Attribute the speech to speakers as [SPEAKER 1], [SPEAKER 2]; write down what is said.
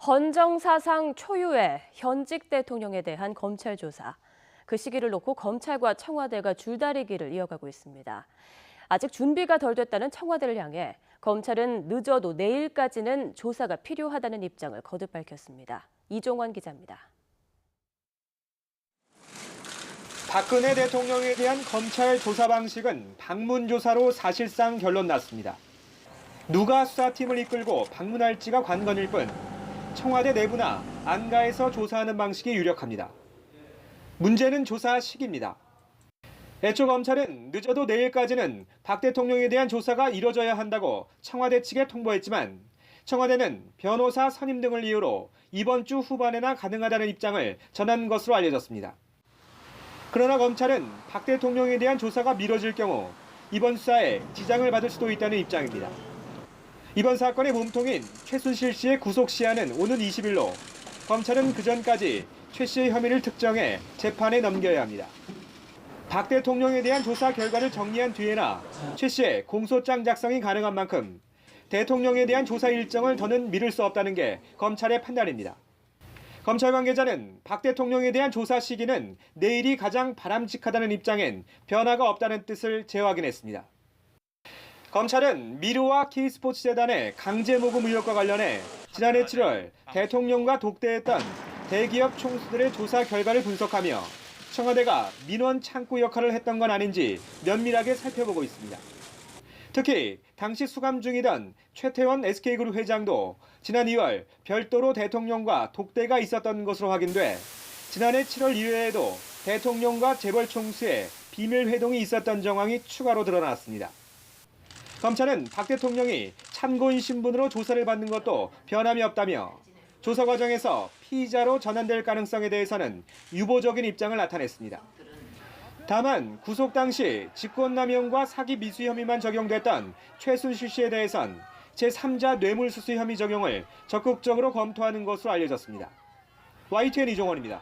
[SPEAKER 1] 헌정사상 초유의 현직 대통령에 대한 검찰 조사. 그 시기를 놓고 검찰과 청와대가 줄다리기를 이어가고 있습니다. 아직 준비가 덜 됐다는 청와대를 향해 검찰은 늦어도 내일까지는 조사가 필요하다는 입장을 거듭 밝혔습니다. 이종환 기자입니다.
[SPEAKER 2] 박근혜 대통령에 대한 검찰 조사 방식은 방문 조사로 사실상 결론 났습니다. 누가 수사팀을 이끌고 방문할지가 관건일 뿐 청와대 내부나 안가에서 조사하는 방식이 유력합니다. 문제는 조사 시기입니다. 애초 검찰은 늦어도 내일까지는 박 대통령에 대한 조사가 이뤄져야 한다고 청와대 측에 통보했지만 청와대는 변호사 선임 등을 이유로 이번 주 후반에나 가능하다는 입장을 전한 것으로 알려졌습니다. 그러나 검찰은 박 대통령에 대한 조사가 미뤄질 경우 이번 수사에 지장을 받을 수도 있다는 입장입니다. 이번 사건의 몸통인 최순실 씨의 구속 시한은 오는 20일로 검찰은 그전까지 최 씨의 혐의를 특정해 재판에 넘겨야 합니다. 박 대통령에 대한 조사 결과를 정리한 뒤에나 최 씨의 공소장 작성이 가능한 만큼 대통령에 대한 조사 일정을 더는 미룰 수 없다는 게 검찰의 판단입니다. 검찰 관계자는 박 대통령에 대한 조사 시기는 내일이 가장 바람직하다는 입장엔 변화가 없다는 뜻을 재확인했습니다. 검찰은 미르와 K스포츠재단의 강제 모금 의혹과 관련해 지난해 7월 대통령과 독대했던 대기업 총수들의 조사 결과를 분석하며 청와대가 민원 창구 역할을 했던 건 아닌지 면밀하게 살펴보고 있습니다. 특히 당시 수감 중이던 최태원 SK그룹 회장도 지난 2월 별도로 대통령과 독대가 있었던 것으로 확인돼 지난해 7월 이외에도 대통령과 재벌 총수의 비밀 회동이 있었던 정황이 추가로 드러났습니다. 검찰은 박 대통령이 참고인 신분으로 조사를 받는 것도 변함이 없다며 조사 과정에서 피의자로 전환될 가능성에 대해서는 유보적인 입장을 나타냈습니다. 다만 구속 당시 직권남용과 사기 미수 혐의만 적용됐던 최순실 씨에 대해선 제3자 뇌물수수 혐의 적용을 적극적으로 검토하는 것으로 알려졌습니다. YTN 이종원입니다.